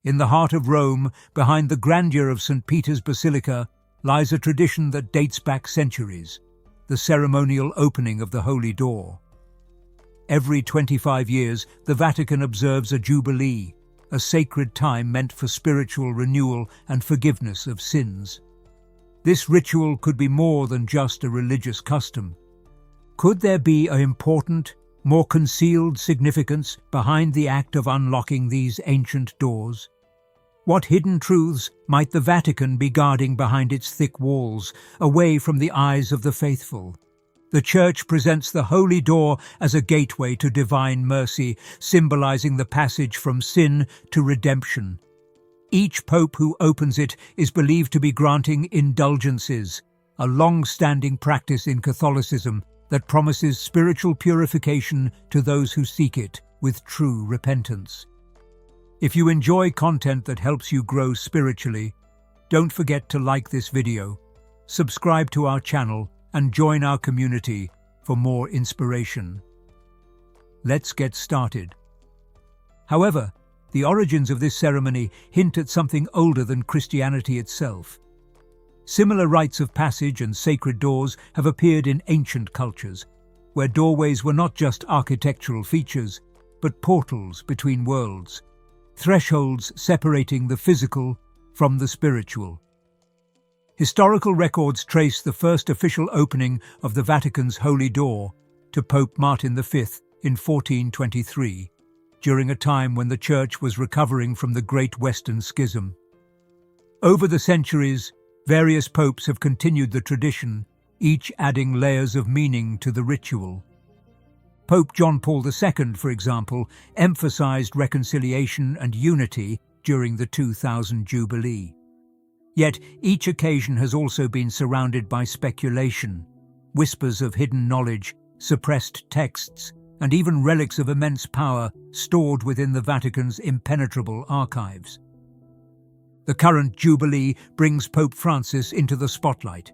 In the heart of Rome, behind the grandeur of St. Peter's Basilica, lies a tradition that dates back centuries: the ceremonial opening of the Holy Door. Every 25 years, the Vatican observes a jubilee, a sacred time meant for spiritual renewal and forgiveness of sins. This ritual could be more than just a religious custom. Could there be an important, more concealed significance behind the act of unlocking these ancient doors? What hidden truths might the Vatican be guarding behind its thick walls, away from the eyes of the faithful? The Church presents the Holy Door as a gateway to divine mercy, symbolizing the passage from sin to redemption. Each pope who opens it is believed to be granting indulgences, a long-standing practice in Catholicism that promises spiritual purification to those who seek it with true repentance. If you enjoy content that helps you grow spiritually, don't forget to like this video, subscribe to our channel, and join our community for more inspiration. Let's get started. However, the origins of this ceremony hint at something older than Christianity itself. Similar rites of passage and sacred doors have appeared in ancient cultures, where doorways were not just architectural features, but portals between worlds, thresholds separating the physical from the spiritual. Historical records trace the first official opening of the Vatican's Holy Door to Pope Martin V in 1423, during a time when the Church was recovering from the Great Western Schism. Over the centuries, various popes have continued the tradition, each adding layers of meaning to the ritual. Pope John Paul II, for example, emphasized reconciliation and unity during the 2000 Jubilee. Yet each occasion has also been surrounded by speculation, whispers of hidden knowledge, suppressed texts, and even relics of immense power stored within the Vatican's impenetrable archives. The current Jubilee brings Pope Francis into the spotlight.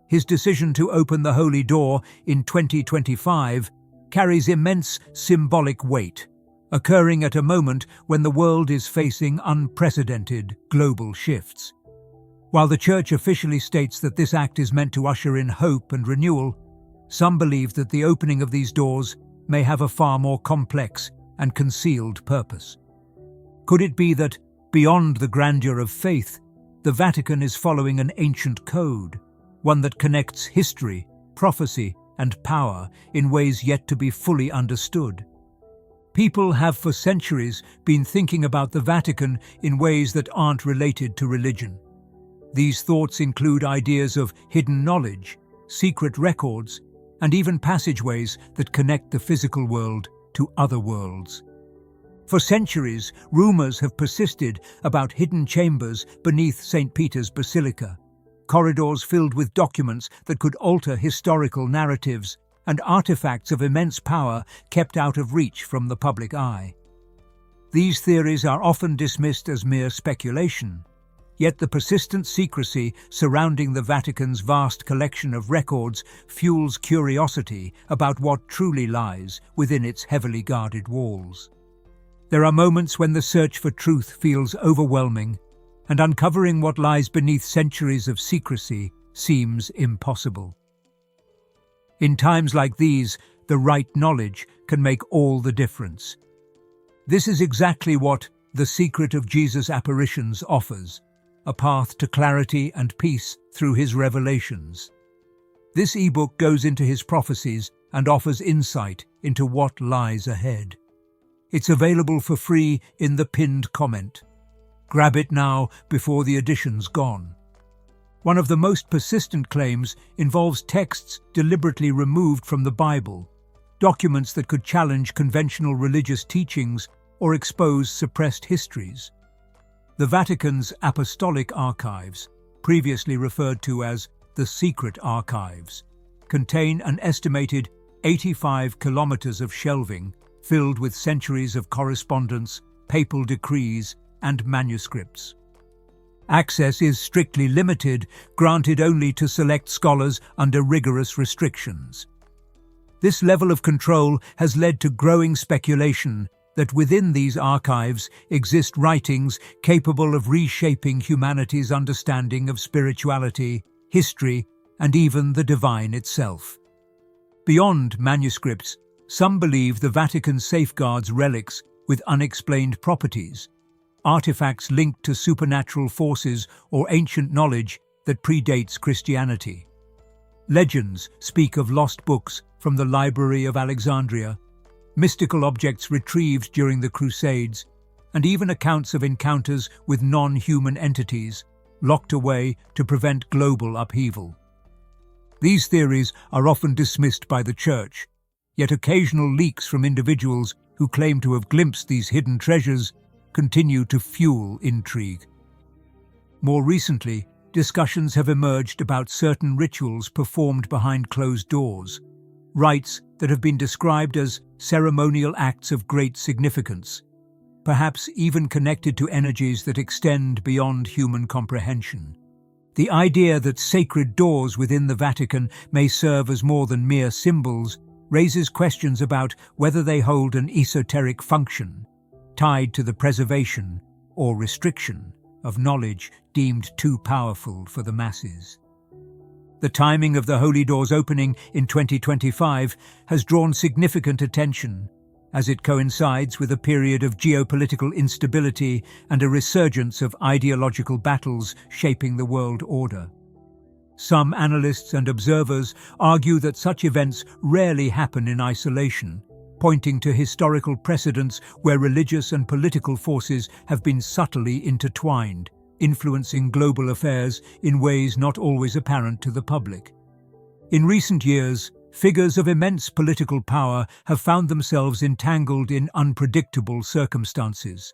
His decision to open the Holy Door in 2025 carries immense symbolic weight, occurring at a moment when the world is facing unprecedented global shifts. While the Church officially states that this act is meant to usher in hope and renewal, some believe that the opening of these doors may have a far more complex and concealed purpose. Could it be that, beyond the grandeur of faith, the Vatican is following an ancient code, one that connects history, prophecy, and power in ways yet to be fully understood? People have for centuries been thinking about the Vatican in ways that aren't related to religion. These thoughts include ideas of hidden knowledge, secret records, and even passageways that connect the physical world to other worlds. For centuries, rumors have persisted about hidden chambers beneath St. Peter's Basilica, corridors filled with documents that could alter historical narratives, and artifacts of immense power kept out of reach from the public eye. These theories are often dismissed as mere speculation, yet the persistent secrecy surrounding the Vatican's vast collection of records fuels curiosity about what truly lies within its heavily guarded walls. There are moments when the search for truth feels overwhelming, and uncovering what lies beneath centuries of secrecy seems impossible. In times like these, the right knowledge can make all the difference. This is exactly what The Secret of Jesus' Apparitions offers: a path to clarity and peace through his revelations. This ebook goes into his prophecies and offers insight into what lies ahead. It's available for free in the pinned comment. Grab it now before the edition's gone. One of the most persistent claims involves texts deliberately removed from the Bible, documents that could challenge conventional religious teachings or expose suppressed histories. The Vatican's Apostolic Archives, previously referred to as the Secret Archives, contain an estimated 85 kilometers of shelving filled with centuries of correspondence, papal decrees, and manuscripts. Access is strictly limited, granted only to select scholars under rigorous restrictions. This level of control has led to growing speculation that within these archives exist writings capable of reshaping humanity's understanding of spirituality, history, and even the divine itself. Beyond manuscripts, some believe the Vatican safeguards relics with unexplained properties, artifacts linked to supernatural forces or ancient knowledge that predates Christianity. Legends speak of lost books from the Library of Alexandria, mystical objects retrieved during the Crusades, and even accounts of encounters with non-human entities locked away to prevent global upheaval. These theories are often dismissed by the Church, yet occasional leaks from individuals who claim to have glimpsed these hidden treasures continue to fuel intrigue. More recently, discussions have emerged about certain rituals performed behind closed doors, rites that have been described as ceremonial acts of great significance, perhaps even connected to energies that extend beyond human comprehension. The idea that sacred doors within the Vatican may serve as more than mere symbols raises questions about whether they hold an esoteric function, tied to the preservation or restriction of knowledge deemed too powerful for the masses. The timing of the Holy Doors opening in 2025 has drawn significant attention, as it coincides with a period of geopolitical instability and a resurgence of ideological battles shaping the world order. Some analysts and observers argue that such events rarely happen in isolation, pointing to historical precedents where religious and political forces have been subtly intertwined, influencing global affairs in ways not always apparent to the public. In recent years, figures of immense political power have found themselves entangled in unpredictable circumstances,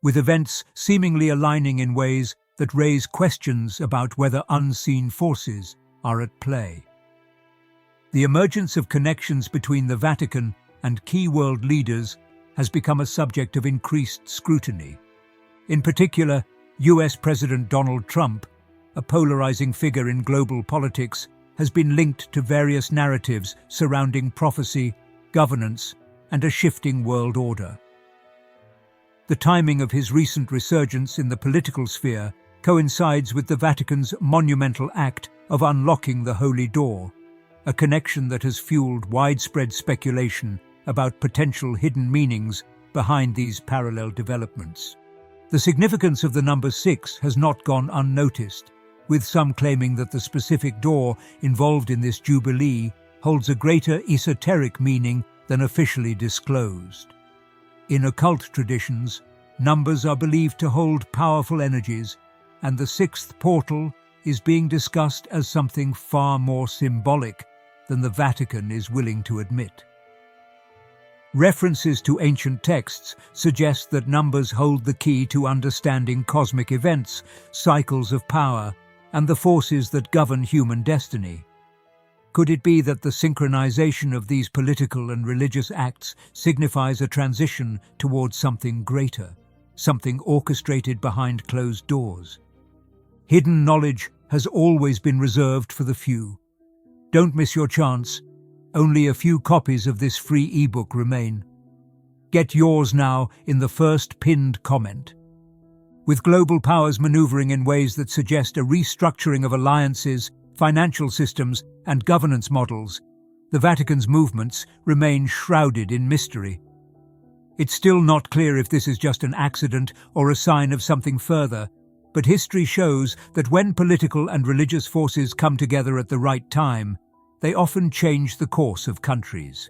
with events seemingly aligning in ways that raise questions about whether unseen forces are at play. The emergence of connections between the Vatican and key world leaders has become a subject of increased scrutiny. In particular, US President Donald Trump, a polarizing figure in global politics, has been linked to various narratives surrounding prophecy, governance, and a shifting world order. The timing of his recent resurgence in the political sphere coincides with the Vatican's monumental act of unlocking the Holy Door, a connection that has fueled widespread speculation about potential hidden meanings behind these parallel developments. The significance of the number 6 has not gone unnoticed, with some claiming that the specific door involved in this jubilee holds a greater esoteric meaning than officially disclosed. In occult traditions, numbers are believed to hold powerful energies, and the 6th portal is being discussed as something far more symbolic than the Vatican is willing to admit. References to ancient texts suggest that numbers hold the key to understanding cosmic events, cycles of power, and the forces that govern human destiny. Could it be that the synchronization of these political and religious acts signifies a transition towards something greater, something orchestrated behind closed doors? Hidden knowledge has always been reserved for the few. Don't miss your chance. Only a few copies of this free ebook remain. Get yours now in the first pinned comment. With global powers maneuvering in ways that suggest a restructuring of alliances, financial systems, and governance models, the Vatican's movements remain shrouded in mystery. It's still not clear if this is just an accident or a sign of something further, but history shows that when political and religious forces come together at the right time, they often change the course of countries.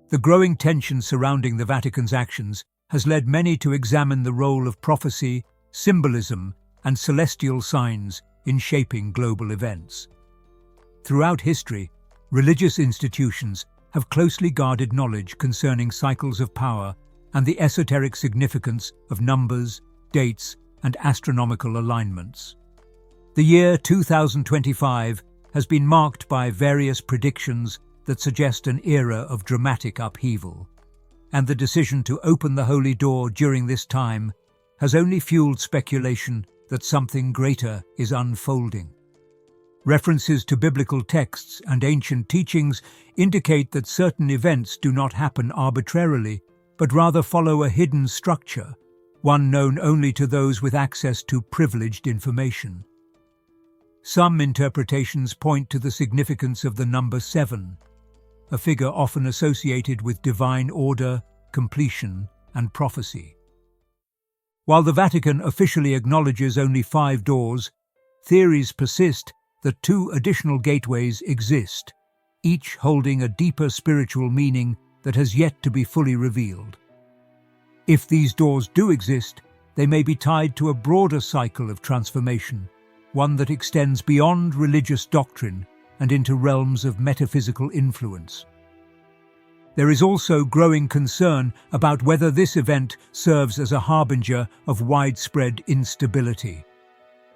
The growing tension surrounding the Vatican's actions has led many to examine the role of prophecy, symbolism, and celestial signs in shaping global events. Throughout history, religious institutions have closely guarded knowledge concerning cycles of power and the esoteric significance of numbers, dates, and astronomical alignments. The year 2025 has been marked by various predictions that suggest an era of dramatic upheaval, and the decision to open the Holy Door during this time has only fueled speculation that something greater is unfolding. References to biblical texts and ancient teachings indicate that certain events do not happen arbitrarily, but rather follow a hidden structure, one known only to those with access to privileged information. Some interpretations point to the significance of the number 7, a figure often associated with divine order, completion, and prophecy. While the Vatican officially acknowledges only 5 doors, theories persist that 2 additional gateways exist, each holding a deeper spiritual meaning that has yet to be fully revealed. If these doors do exist, they may be tied to a broader cycle of transformation, one that extends beyond religious doctrine and into realms of metaphysical influence. There is also growing concern about whether this event serves as a harbinger of widespread instability.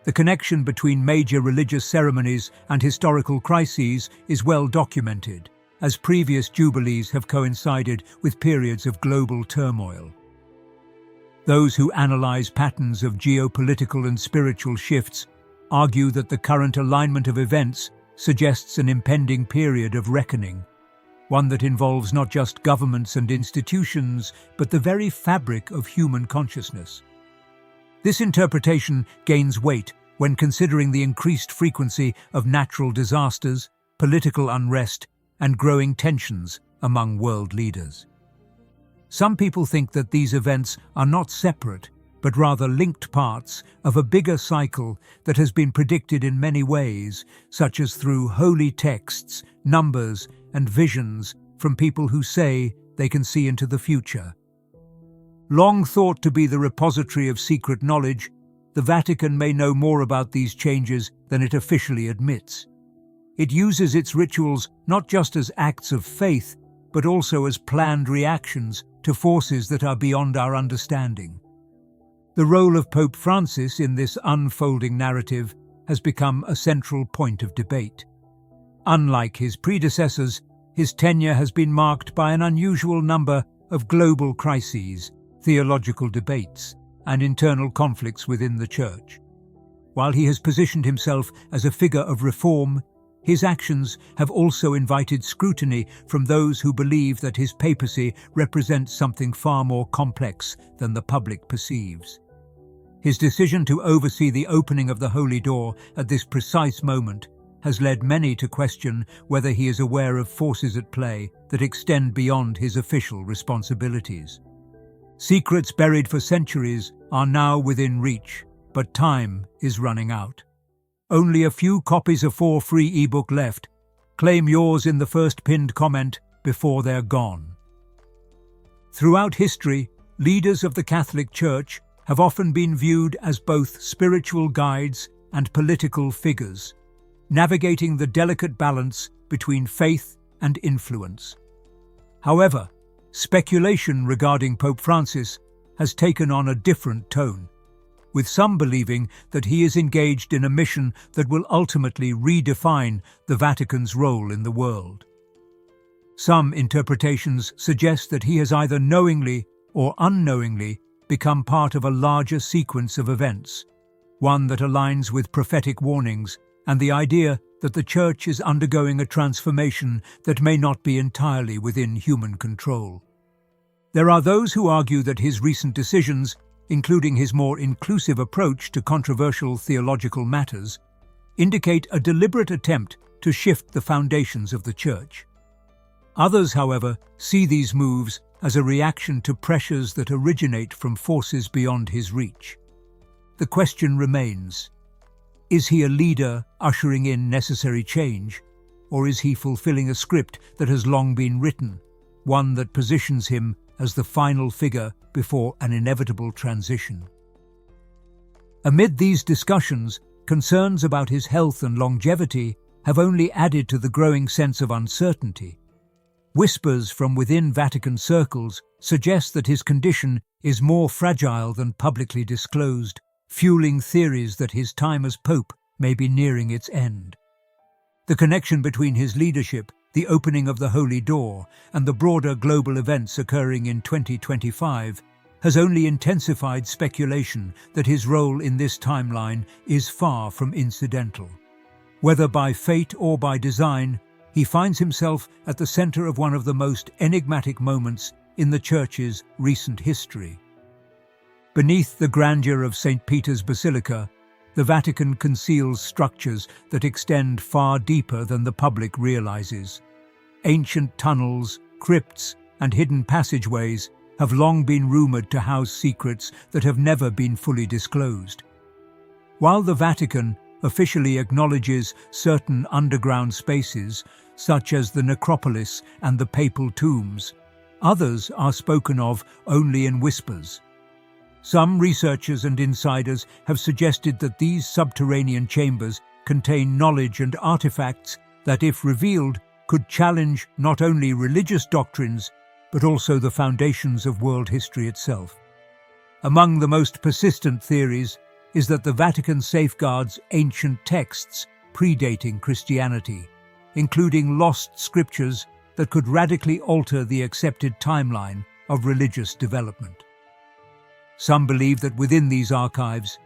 The connection between major religious ceremonies and historical crises is well documented, as previous jubilees have coincided with periods of global turmoil. Those who analyze patterns of geopolitical and spiritual shifts argue that the current alignment of events suggests an impending period of reckoning, one that involves not just governments and institutions, but the very fabric of human consciousness. This interpretation gains weight when considering the increased frequency of natural disasters, political unrest, and growing tensions among world leaders. Some people think that these events are not separate, but rather linked parts of a bigger cycle that has been predicted in many ways, such as through holy texts, numbers, and visions from people who say they can see into the future. Long thought to be the repository of secret knowledge, the Vatican may know more about these changes than it officially admits. It uses its rituals not just as acts of faith, but also as planned reactions to forces that are beyond our understanding. The role of Pope Francis in this unfolding narrative has become a central point of debate. Unlike his predecessors, his tenure has been marked by an unusual number of global crises, theological debates, and internal conflicts within the Church. While he has positioned himself as a figure of reform, his actions have also invited scrutiny from those who believe that his papacy represents something far more complex than the public perceives. His decision to oversee the opening of the Holy Door at this precise moment has led many to question whether he is aware of forces at play that extend beyond his official responsibilities. Secrets buried for centuries are now within reach, but time is running out. Only a few copies of 4 free ebook left. Claim yours in the first pinned comment before they're gone. Throughout history, leaders of the Catholic Church have often been viewed as both spiritual guides and political figures, navigating the delicate balance between faith and influence. However, speculation regarding Pope Francis has taken on a different tone, with some believing that he is engaged in a mission that will ultimately redefine the Vatican's role in the world. Some interpretations suggest that he has either knowingly or unknowingly become part of a larger sequence of events, one that aligns with prophetic warnings and the idea that the Church is undergoing a transformation that may not be entirely within human control. There are those who argue that his recent decisions, including his more inclusive approach to controversial theological matters, indicate a deliberate attempt to shift the foundations of the Church. Others, however, see these moves as a reaction to pressures that originate from forces beyond his reach. The question remains: is he a leader ushering in necessary change, or is he fulfilling a script that has long been written, one that positions him as the final figure before an inevitable transition? Amid these discussions, concerns about his health and longevity have only added to the growing sense of uncertainty. Whispers from within Vatican circles suggest that his condition is more fragile than publicly disclosed, fueling theories that his time as Pope may be nearing its end. The connection between his leadership, the opening of the Holy Door, and the broader global events occurring in 2025 has only intensified speculation that his role in this timeline is far from incidental. Whether by fate or by design, he finds himself at the center of one of the most enigmatic moments in the Church's recent history. Beneath the grandeur of St. Peter's Basilica, the Vatican conceals structures that extend far deeper than the public realizes. Ancient tunnels, crypts, and hidden passageways have long been rumored to house secrets that have never been fully disclosed. While the Vatican officially acknowledges certain underground spaces, such as the necropolis and the papal tombs, others are spoken of only in whispers. Some researchers and insiders have suggested that these subterranean chambers contain knowledge and artifacts that, if revealed, could challenge not only religious doctrines, but also the foundations of world history itself. Among the most persistent theories is that the Vatican safeguards ancient texts predating Christianity, including lost scriptures that could radically alter the accepted timeline of religious development. Some believe that within these archives,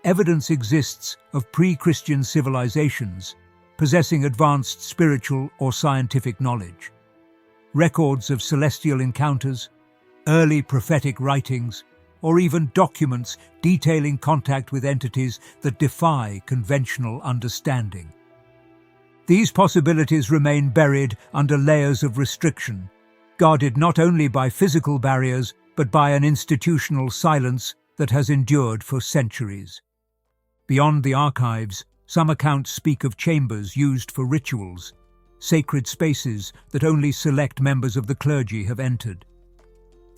evidence exists of pre-Christian civilizations possessing advanced spiritual or scientific knowledge. Records of celestial encounters, early prophetic writings, or even documents detailing contact with entities that defy conventional understanding. These possibilities remain buried under layers of restriction, guarded not only by physical barriers but by an institutional silence that has endured for centuries. Beyond the archives, some accounts speak of chambers used for rituals, sacred spaces that only select members of the clergy have entered.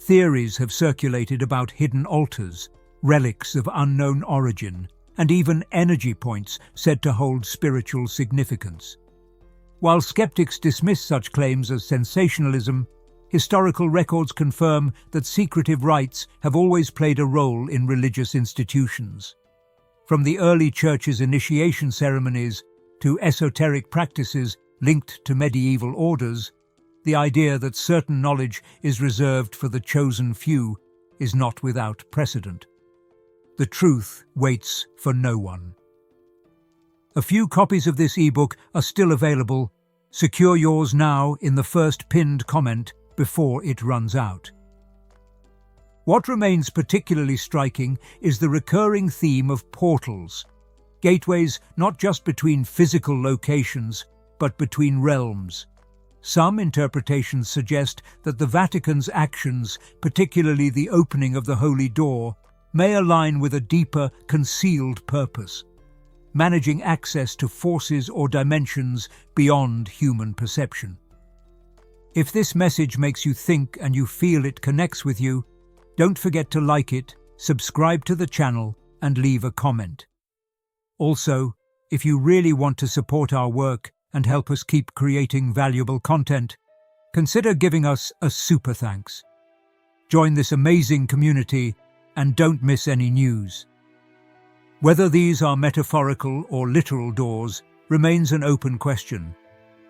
Theories have circulated about hidden altars, relics of unknown origin, and even energy points said to hold spiritual significance. While skeptics dismiss such claims as sensationalism, historical records confirm that secretive rites have always played a role in religious institutions. From the early Church's initiation ceremonies to esoteric practices linked to medieval orders, the idea that certain knowledge is reserved for the chosen few is not without precedent. The truth waits for no one. A few copies of this ebook are still available. Secure yours now in the first pinned comment before it runs out. What remains particularly striking is the recurring theme of portals, gateways not just between physical locations, but between realms. Some interpretations suggest that the Vatican's actions, particularly the opening of the Holy Door, may align with a deeper, concealed purpose, managing access to forces or dimensions beyond human perception. If this message makes you think and you feel it connects with you, don't forget to like it, subscribe to the channel, and leave a comment. Also, if you really want to support our work and help us keep creating valuable content, consider giving us a super thanks. Join this amazing community and don't miss any news. Whether these are metaphorical or literal doors remains an open question,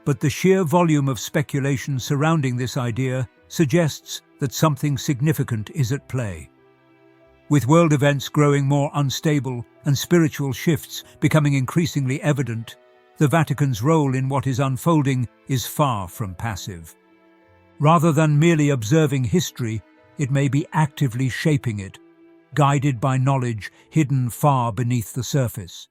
but the sheer volume of speculation surrounding this idea suggests that something significant is at play. With world events growing more unstable and spiritual shifts becoming increasingly evident, the Vatican's role in what is unfolding is far from passive. Rather than merely observing history, it may be actively shaping it, guided by knowledge hidden far beneath the surface.